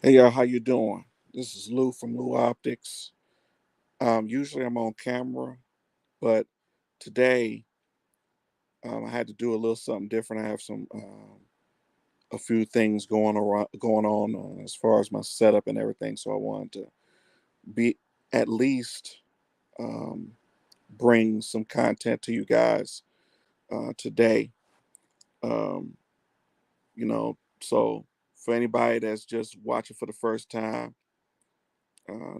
Hey y'all, how you doing? This is Lou from Lou Optics. Usually I'm on camera, but today I had to do a little something different. I have some a few things going on as far as my setup and everything. So I wanted to be at least um, bring some content to you guys today. Um, so for anybody that's just watching for the first time,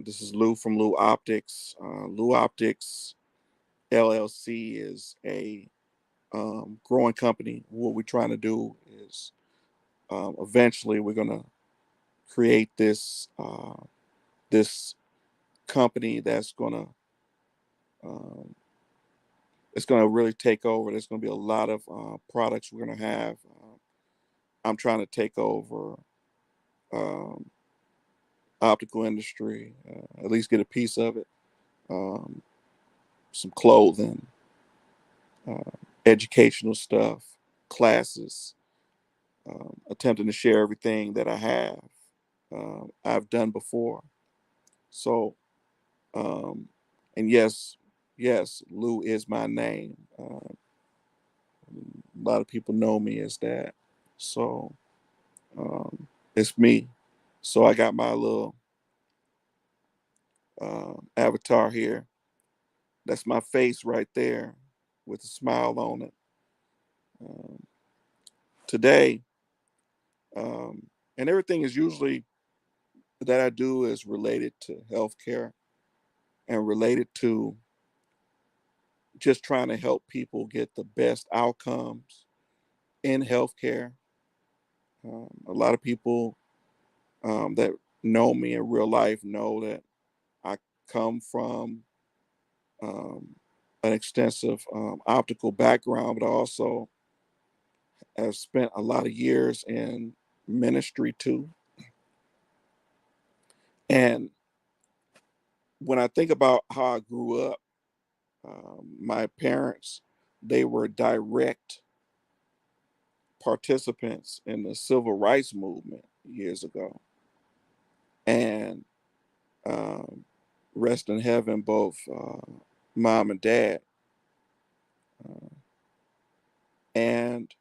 this is Lou from Lou Optics. Lou Optics LLC is a growing company. What we're trying to do is eventually we're going to create this company that's going to um, it's going to really take over. There's going to be a lot of products we're going to have. I'm trying to take over um, optical industry, at least get a piece of it. Um, some clothing, uh, educational stuff, classes, attempting to share everything that I have, I've done before. So, um, and yes, Lou is my name. A lot of people know me as that. So, it's me. So I got my little avatar here. That's my face right there with a smile on it. Um, Today, and everything is usually that I do is related to healthcare and related to just trying to help people get the best outcomes in healthcare. A lot of people that know me in real life know that I come from um, an extensive optical background, but I also have spent a lot of years in ministry too. And when I think about how I grew up, my parents, they were direct participants in the civil rights movement years ago. And um, rest in heaven, both mom and dad. Uh, and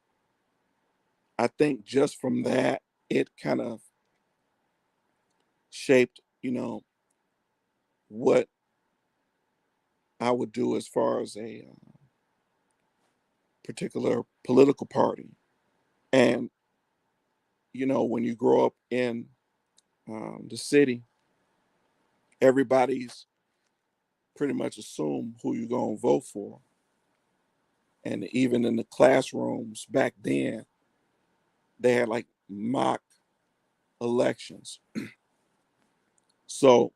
I think just from that, it kind of shaped, what I would do as far as a particular political party. And, when you grow up in the city, everybody's pretty much assume who you're going to vote for. And even in the classrooms back then, they had like mock elections. So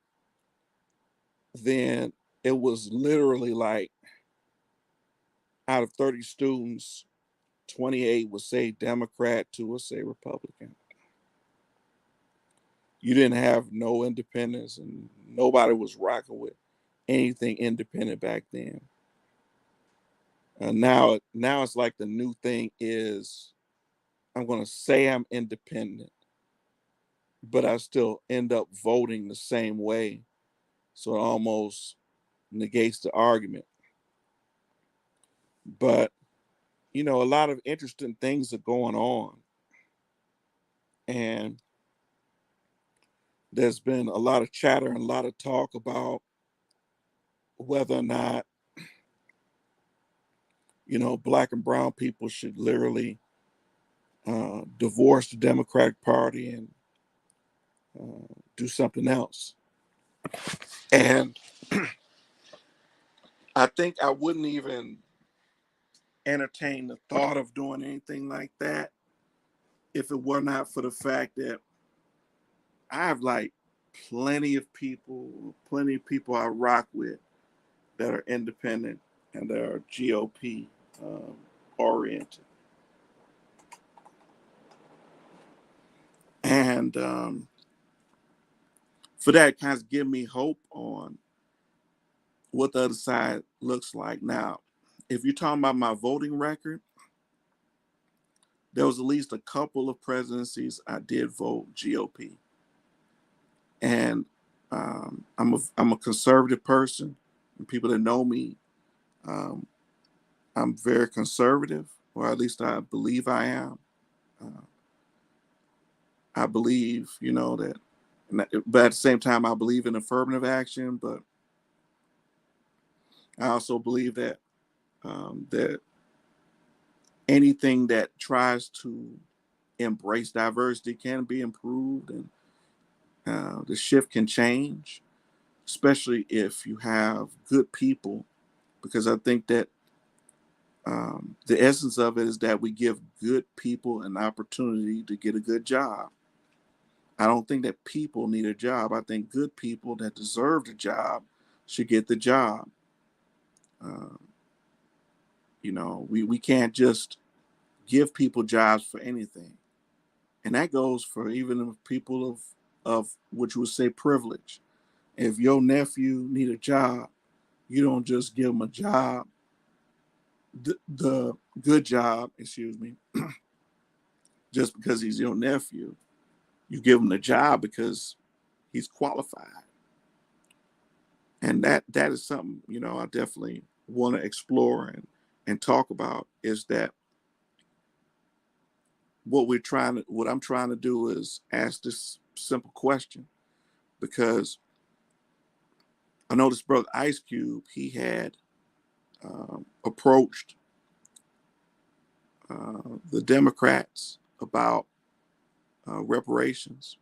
then it was literally like out of 30 students, 28 would say Democrat, two would say Republican. You didn't have no independence, and nobody was rocking with anything independent back then. Now it's like the new thing is I'm going to say I'm independent, but I still end up voting the same way. So it almost negates the argument. But, a lot of interesting things are going on. And there's been a lot of chatter and a lot of talk about whether or not, black and brown people should literally divorce the Democratic Party and do something else. And I think I wouldn't even entertain the thought of doing anything like that if it were not for the fact that I have like plenty of people I rock with that are independent and that are GOP um, oriented. And for that, kind of give me hope on what the other side looks like. Now, if you're talking about my voting record, there was at least a couple of presidencies I did vote GOP. And I'm a conservative person, and people that know me, um, I'm very conservative, or at least I believe I am. Uh, I believe, that, but at the same time, I believe in affirmative action. But I also believe that anything that tries to embrace diversity can be improved, and the shift can change, especially if you have good people. Because I think that the essence of it is that we give good people an opportunity to get a good job. I don't think that people need a job. I think good people that deserve the job should get the job. Uh, we can't just give people jobs for anything. And that goes for even people of which would say privilege. If your nephew need a job, you don't just give him a job, the good job, excuse me, just because he's your nephew. You give him the job because he's qualified. And that is something, I definitely want to explore and talk about, is that what I'm trying to do is ask this simple question, because I know this brother Ice Cube, he had approached the Democrats about reparations.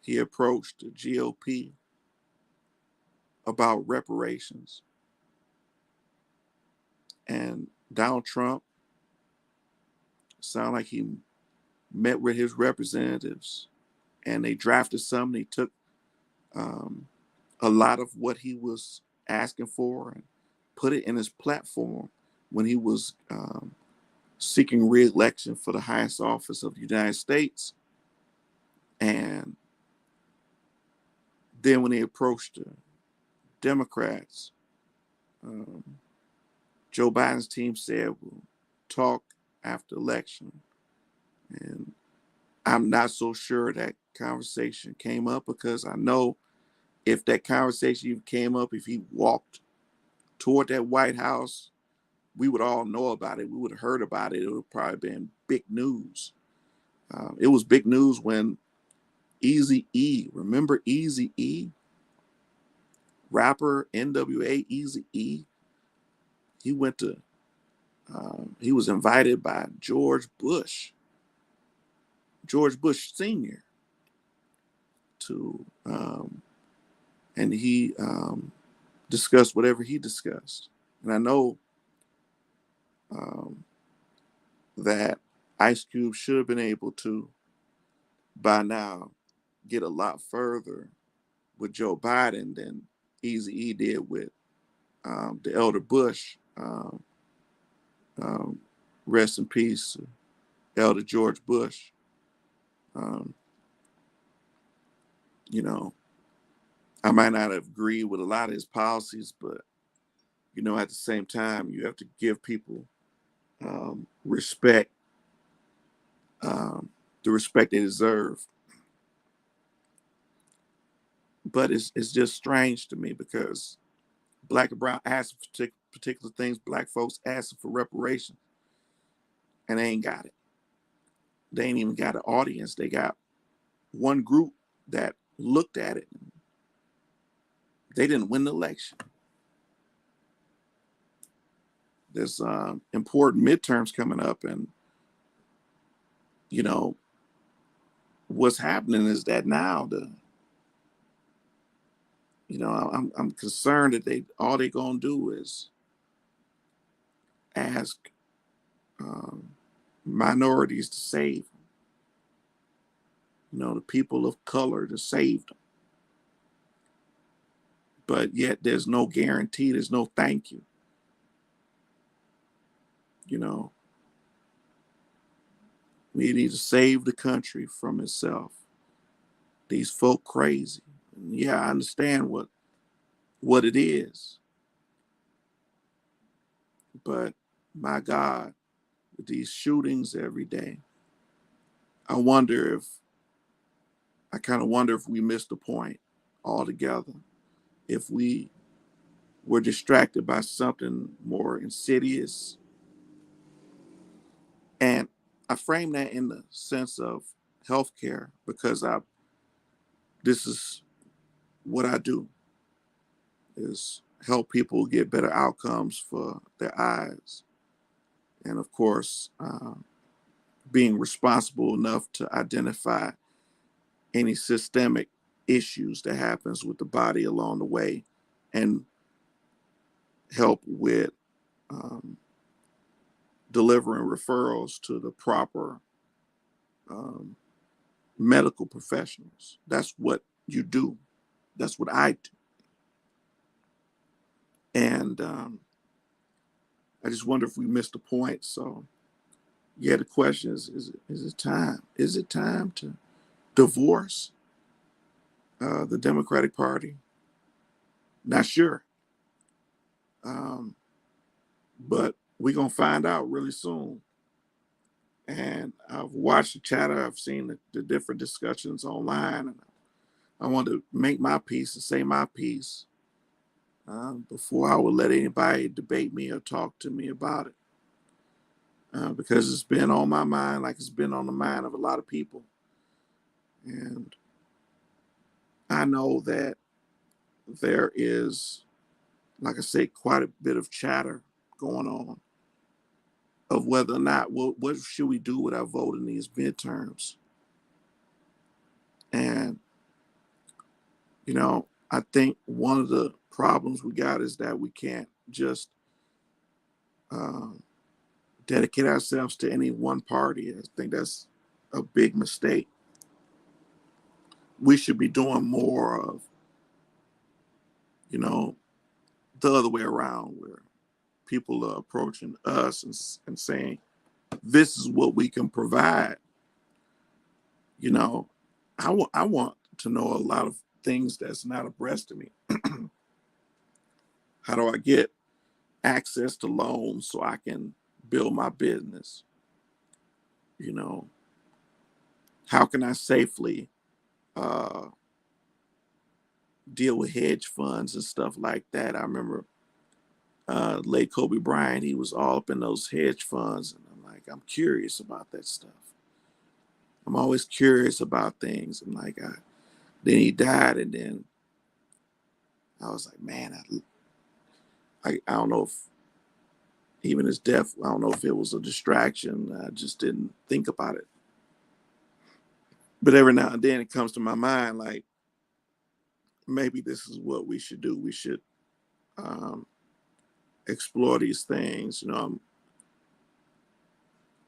He approached the GOP about reparations. And Donald Trump sounded like he met with his representatives, and they drafted something. He took um, a lot of what he was asking for and put it in his platform when he was seeking re-election for the highest office of the United States. And then when he approached the Democrats, um, Joe Biden's team said, we'll talk after election. And I'm not so sure that conversation came up, because I know if that conversation even came up, if he walked toward that White House, we would all know about it. We would have heard about it. It would have probably been big news. It was big news when Easy E, remember Easy E, rapper NWA Easy E, he went to, he was invited by George Bush Sr. to, and he discussed whatever he discussed. And I know um, that Ice Cube should have been able to, by now, get a lot further with Joe Biden than Easy E did with the elder Bush. Um, Rest in peace, Elder George Bush. Um, you know, I might not agree with a lot of his policies, but at the same time, you have to give people respect, um, the respect they deserve. But it's just strange to me, because Black and Brown asked for particular things. Black folks asking for reparations, and they ain't got it. They ain't even got an audience. They got one group that looked at it. They didn't win the election. There's important midterms coming up, and you know what's happening is that now I'm concerned that they gonna do is ask um, minorities to save, the people of color to save them, but yet there's no guarantee, there's no thank you. You know, we need to save the country from itself. These folk crazy. Yeah, I understand what it is, but my God, with these shootings every day, I wonder if I kind of wonder if we missed the point altogether, if we were distracted by something more insidious. And I frame that in the sense of healthcare because this is what I do, is help people get better outcomes for their eyes. And of course, being responsible enough to identify any systemic issues that happens with the body along the way and help with um, delivering referrals to the proper um, medical professionals. That's what you do. That's what I do. And I just wonder if we missed the point. So, yeah, the question is it time? Is it time to divorce the Democratic Party? Not sure. Um, but we're going to find out really soon. And I've watched the chatter. I've seen the different discussions online. And I want to make my piece and say my piece before I would let anybody debate me or talk to me about it. Because it's been on my mind, like it's been on the mind of a lot of people. And I know that there is, like I say, quite a bit of chatter going on of whether or not, what should we do with our vote in these midterms? And, I think one of the problems we got is that we can't just um, dedicate ourselves to any one party. I think that's a big mistake. We should be doing more of, you know, the other way around, where people are approaching us and saying, this is what we can provide. You know, I want to know a lot of things that's not abreast of me. How do I get access to loans so I can build my business? You know, how can I safely uh, deal with hedge funds and stuff like that? I remember late Kobe Bryant, he was all up in those hedge funds. And I'm like, I'm curious about that stuff. I'm always curious about things. And like, then he died. And then I was like, man, I don't know if even his death, I don't know if it was a distraction. I just didn't think about it. But every now and then it comes to my mind, like, maybe this is what we should do. We should um, explore these things,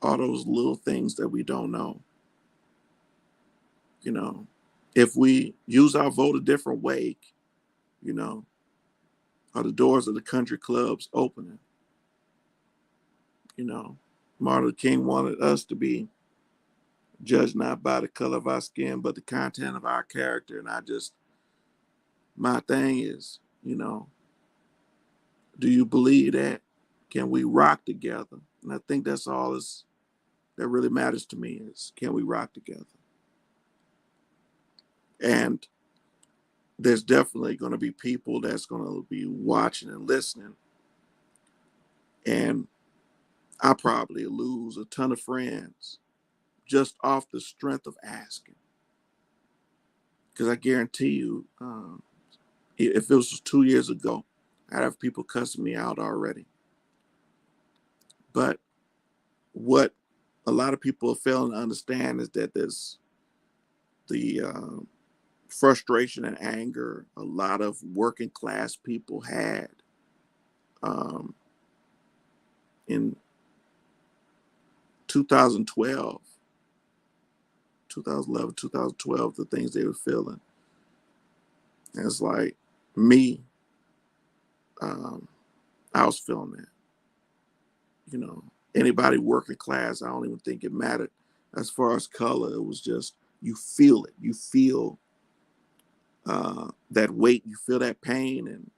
all those little things that we don't know. You know, if we use our vote a different way, you know, are the doors of the country clubs opening? You know, Martin Luther King wanted us to be judged not by the color of our skin, but the content of our character. And my thing is, do you believe that? Can we rock together? And I think that's all that really matters to me is, can we rock together? And there's definitely going to be people that's going to be watching and listening. And I probably lose a ton of friends just off the strength of asking. Because I guarantee you, if it was 2 years ago, I'd have people cussing me out already. But what a lot of people are failing to understand is that there's the frustration and anger a lot of working class people had um, in 2012, 2011, 2012, the things they were feeling. And it's like me, um, I was feeling that. Anybody working class, I don't even think it mattered as far as color. It was just, you feel it. You feel that weight, you feel that pain, and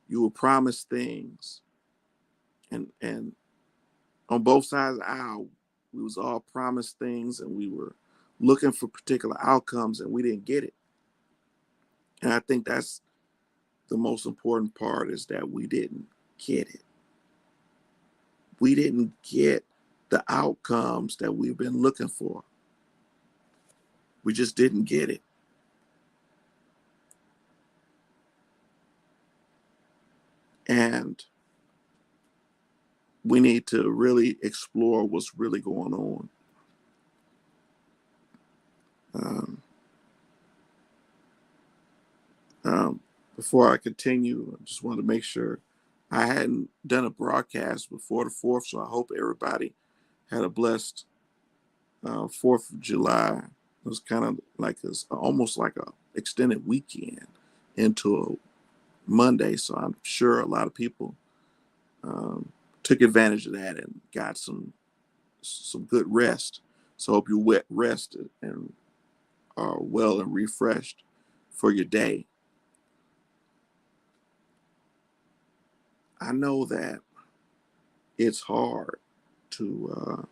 you were promised things. And on both sides of the aisle, we was all promised things, and we were looking for particular outcomes and we didn't get it. And I think that's the most important part, is that we didn't get it. We didn't get the outcomes that we've been looking for. We just didn't get it. And we need to really explore what's really going on. Um, Before I continue, I just wanted to make sure I hadn't done a broadcast before the 4th, so I hope everybody had a blessed 4th of July. It was kind of like almost like a extended weekend into a Monday, so I'm sure a lot of people took advantage of that and got some good rest. So I hope you rested and are well and refreshed for your day. I know that it's hard to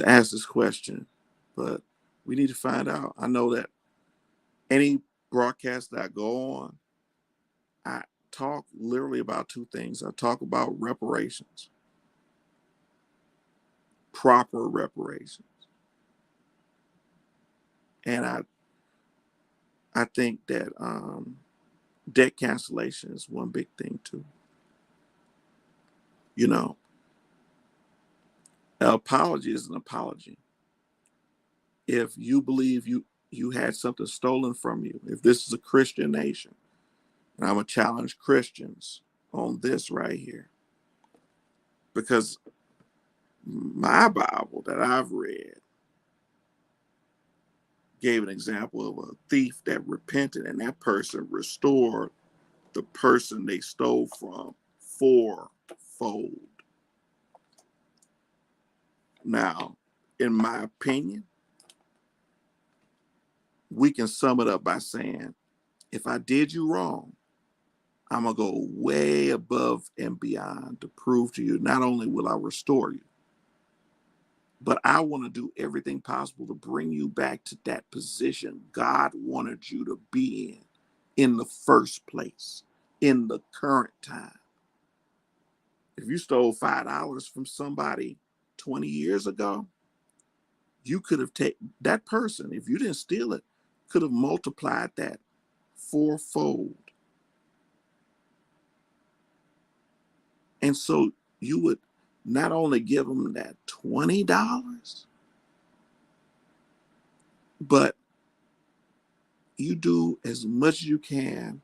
ask this question, but we need to find out. I know that any broadcast that I go on, I talk literally about two things. I talk about reparations, proper reparations, and I think that debt cancellation is one big thing too. You know, an apology is an apology. If you believe you had something stolen from you, if this is a Christian nation, and I'm gonna challenge Christians on this right here, because my Bible that I've read gave an example of a thief that repented, and that person restored the person they stole from fourfold. Now, in my opinion, we can sum it up by saying, if I did you wrong, I'm going to go way above and beyond to prove to you, not only will I restore you, but I want to do everything possible to bring you back to that position God wanted you to be in the first place, in the current time. If you stole $5 from somebody 20 years ago, you could have taken that person, if you didn't steal it, could have multiplied that fourfold. And so you would not only give them that $20, but you do as much as you can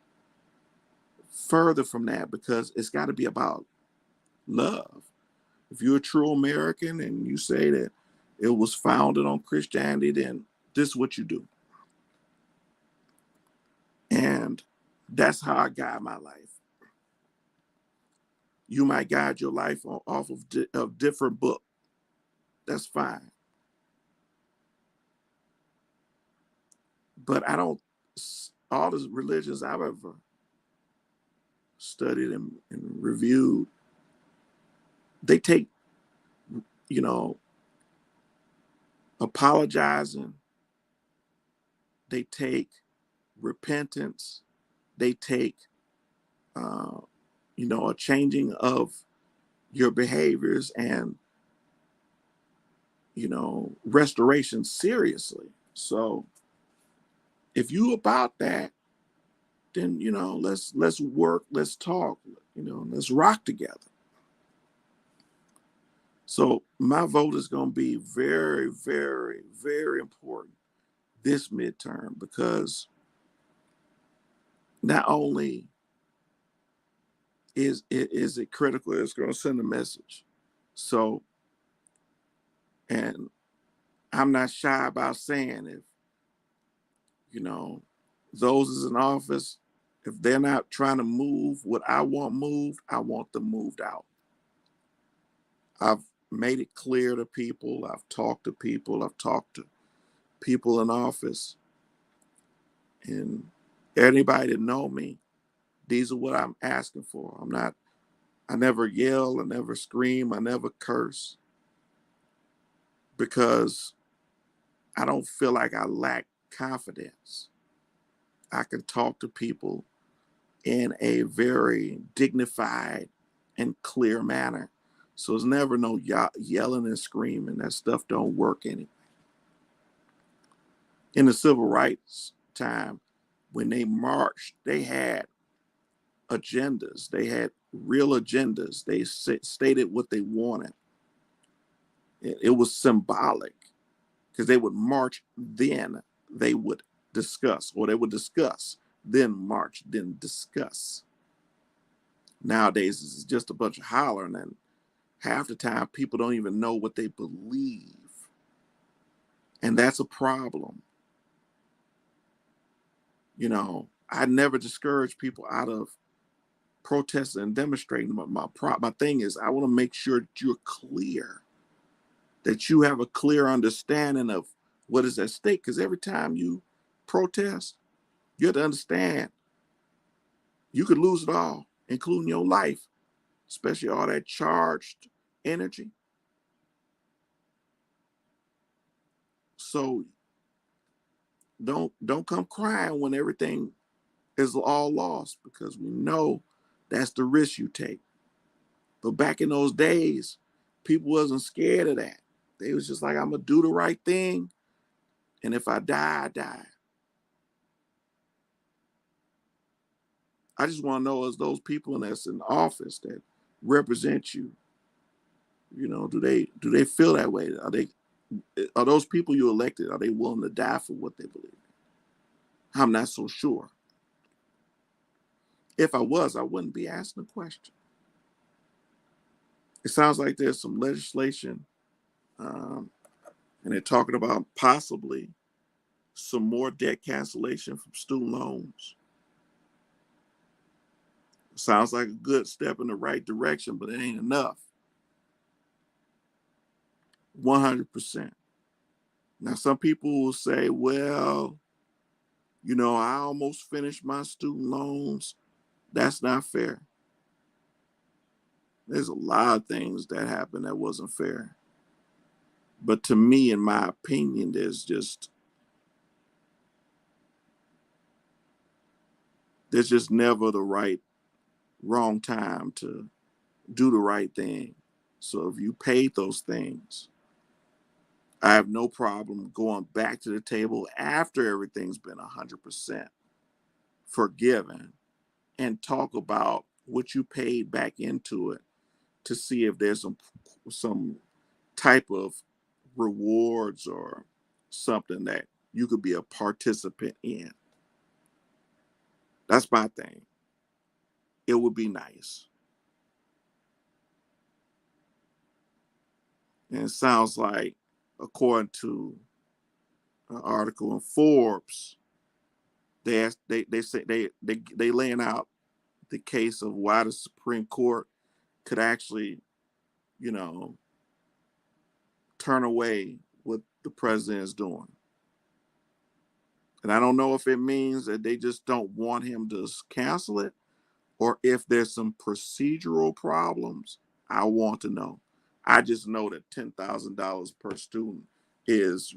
further from that, because it's got to be about love. If you're a true American and you say that it was founded on Christianity, then this is what you do. And that's how I guide my life. You might guide your life off of a different book. That's fine. But I don't, all the religions I've ever studied and reviewed, they take, apologizing, they take repentance, they take, a changing of your behaviors and, restoration seriously. So if you about that, then, let's work, let's talk, let's rock together. So my vote is going to be very, very, very important this midterm, because not only is it critical, it's going to send a message. So, and I'm not shy about saying, if those is in office, if they're not trying to move what I want moved, I want them moved out. I've made it clear to people. I've talked to people. I've talked to people in office, and anybody that know me, these are what I'm asking for. I never yell, I never scream, I never curse. because I don't feel like I lack confidence. I can talk to people in a very dignified and clear manner. So it's never no yelling and screaming. That stuff don't work anyway. In the civil rights time, when they marched, they had agendas. They had real agendas. They stated what they wanted. It was symbolic because they would march, then they would discuss, or they would discuss, then march, then discuss. Nowadays, it's just a bunch of hollering, and half the time people don't even know what they believe. And that's a problem. You know, I never discourage people out of protesting and demonstrating. My thing is, I want to make sure that you're clear, that you have a clear understanding of what is at stake. Because every time you protest, you have to understand you could lose it all, including your life, especially all that charged energy. So don't come crying when everything is all lost, because we know that's the risk you take. But back in those days, people wasn't scared of that. They was just like, I'm gonna do the right thing, and if I die, I die. I just want to know, is those people that's in office that represent you, you know, do they feel that way? Are those people you elected, are they willing to die for what they believe? I'm not so sure. If I was, I wouldn't be asking the question. It sounds like there's some legislation, and they're talking about possibly some more debt cancellation from student loans. Sounds like a good step in the right direction, but it ain't enough. 100%. Now, some people will say, well, you know, I almost finished my student loans. That's not fair. There's a lot of things that happened that wasn't fair. But to me, in my opinion, there's just never the wrong time to do the right thing. So if you paid those things, I have no problem going back to the table after everything's been 100% forgiven and talk about what you paid back into it to see if there's some type of rewards or something that you could be a participant in. That's my thing. It would be nice. And it sounds like, according to an article in Forbes, they say they laying out the case of why the Supreme Court could actually, you know, turn away what the president is doing. And I don't know if it means that they just don't want him to cancel it, or if there's some procedural problems. I want to know. I just know that $10,000 per student is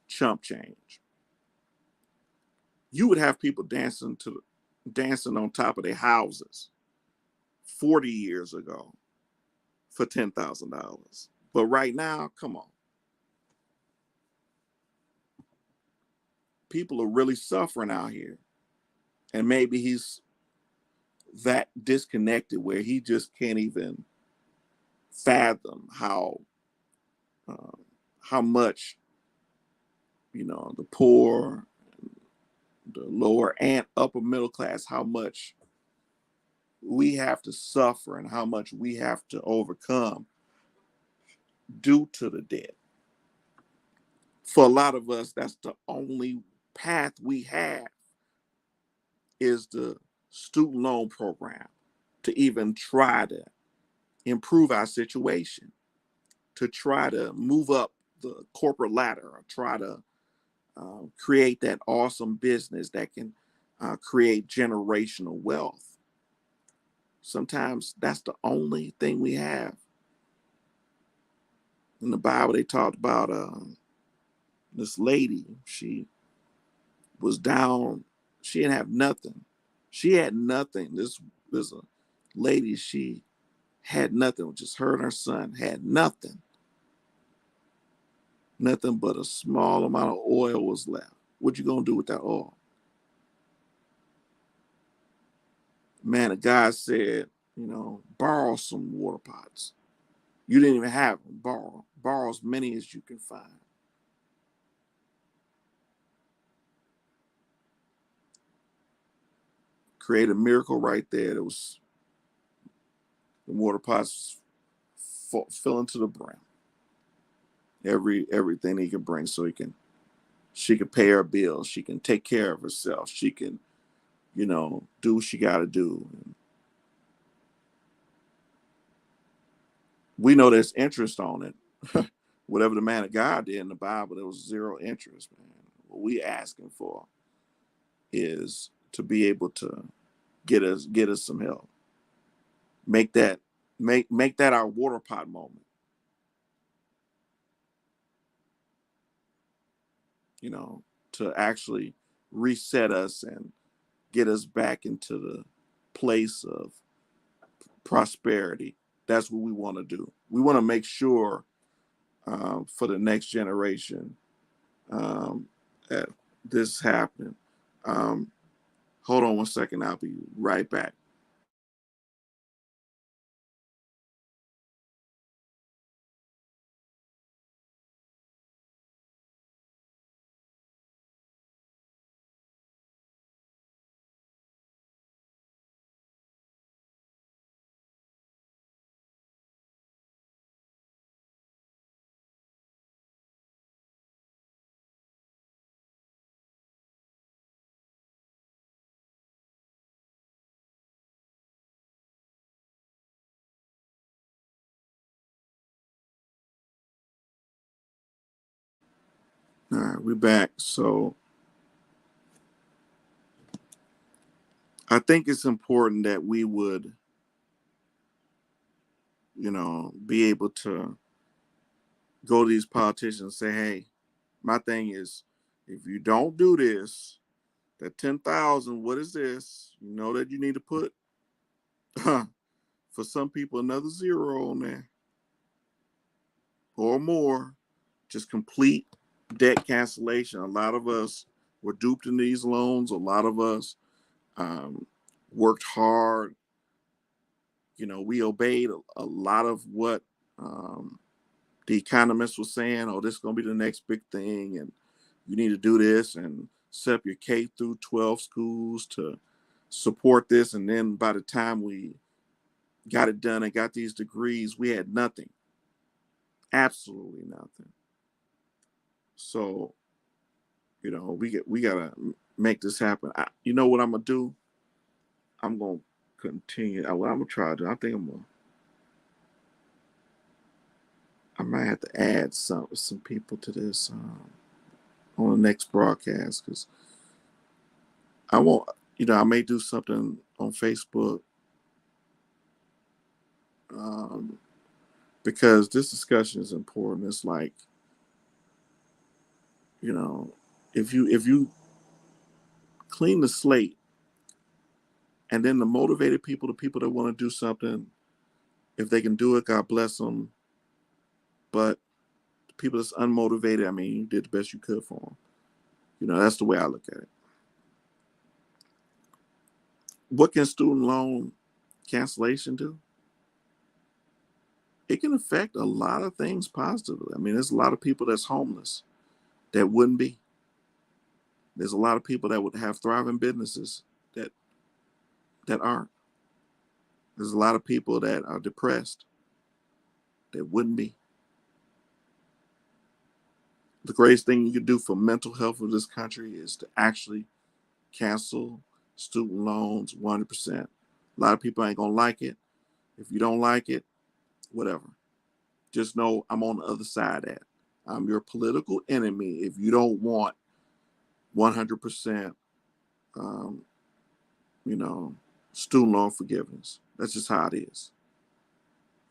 chump change. You would have people dancing on top of their houses 40 years ago for $10,000. But right now, come on. People are really suffering out here. And maybe he's that disconnected where he just can't even fathom uh, how much, you know, the poor, the lower and upper middle class, how much we have to suffer and how much we have to overcome due to the debt. For a lot of us, that's the only path we have, is the student loan program, to even try to improve our situation, to try to move up the corporate ladder, or try to create that awesome business that can create generational wealth. Sometimes that's the only thing we have. In the Bible, they talked about this lady. She was down. She didn't have nothing. She had nothing. This a lady. She had nothing. Just her and her son had nothing. Nothing but a small amount of oil was left. What you gonna do with that oil? Man of God said, borrow some water pots. You didn't even have them. Borrow as many as you can find. Create a miracle right there. It was the water pots filling to the brim. Everything he can bring, so she can pay her bills. She can take care of herself. She can, do what she got to do. We know there's interest on it. Whatever the man of God did in the Bible, there was zero interest, man. What we asking for is to be able to get us some help. Make that make that our water pot moment. You know, to actually reset us and get us back into the place of prosperity. That's what we want to do. We want to make sure for the next generation that this is happening. Um, Hold on one second. I'll be right back. All right, we're back. So I think it's important that we would, be able to go to these politicians and say, hey, my thing is, if you don't do this, that 10,000, what is this? You know that you need to put, for some people, another zero on there or more. Just complete debt cancellation. A lot of us were duped in these loans. A lot of us worked hard. We obeyed a lot of what the economists were saying. Oh, this is going to be the next big thing, and you need to do this and set up your K through 12 schools to support this. And then by the time we got it done and got these degrees, we had nothing, absolutely nothing. So, we gotta make this happen. You know what I'm gonna do? I'm gonna continue. What I'm gonna try to do, I think I might have to add some people to this on the next broadcast, because I won't. I may do something on Facebook, um, because this discussion is important. It's like, you know, if you clean the slate, and then the motivated people, the people that want to do something, if they can do it, God bless them. But the people that's unmotivated, I mean, you did the best you could for them. That's the way I look at it. What can student loan cancellation do? It can affect a lot of things positively. I mean, there's a lot of people that's homeless that wouldn't be. There's a lot of people that would have thriving businesses that aren't. There's a lot of people that are depressed that wouldn't be. The greatest thing you can do for mental health of this country is to actually cancel student loans 100%. A lot of people ain't gonna like it. If you don't like it, whatever. Just know I'm on the other side of that. I'm your political enemy if you don't want 100%, um, you know, student loan forgiveness. That's just how it is.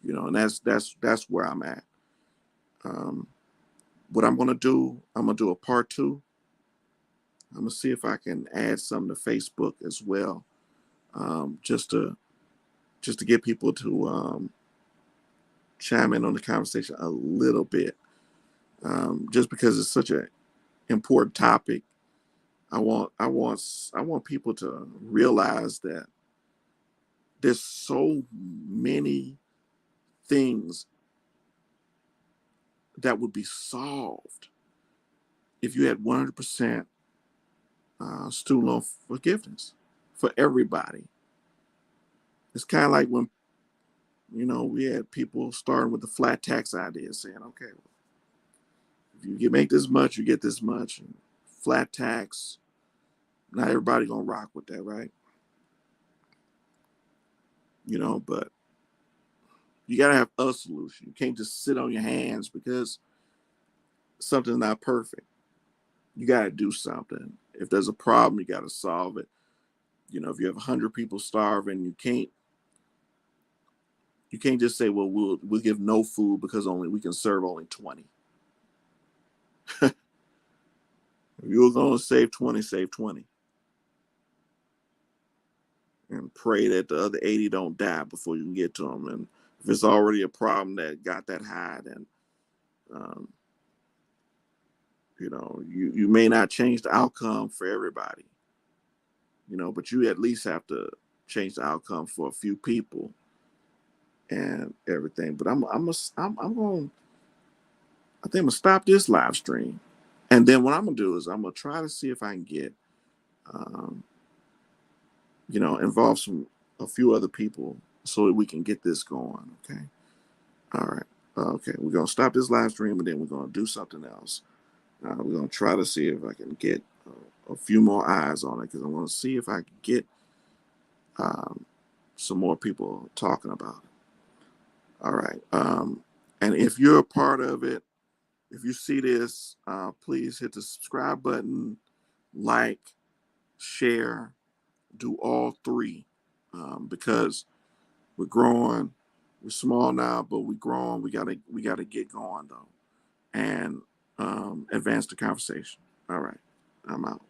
And that's where I'm at. Um, what I'm going to do, I'm going to do a part 2. I'm going to see if I can add something to Facebook as well, just to get people to chime in on the conversation a little bit, just because it's such an important topic. I want people to realize that there's so many things that would be solved if you had 100% student loan forgiveness for everybody. It's kind of like when we had people starting with the flat tax idea, saying, okay, if you make this much, you get this much, and flat tax. Not everybody gonna rock with that, right? But you gotta have a solution. You can't just sit on your hands because something's not perfect. You gotta do something. If there's a problem, you gotta solve it. If you have 100 people starving, you can't just say, well, we'll give no food because we can serve only 20. If you're gonna save 20, save 20. And pray that the other 80 don't die before you can get to them. And if it's already a problem that got that high, then um, you may not change the outcome for everybody, but you at least have to change the outcome for a few people and everything. But I think I'm gonna stop this live stream, and then what I'm gonna do is I'm gonna try to see if I can get um, involve a few other people so that we can get this going. Okay. All right. Okay. We're gonna stop this live stream, and then we're gonna do something else. We're gonna try to see if I can get a few more eyes on it, because I want to see if I can get um, some more people talking about it. All right. And if you're a part of it, if you see this, please hit the subscribe button, like, share, do all three, because we're growing. We're small now, but we're growing. We gotta get going though, and advance the conversation. All right, I'm out.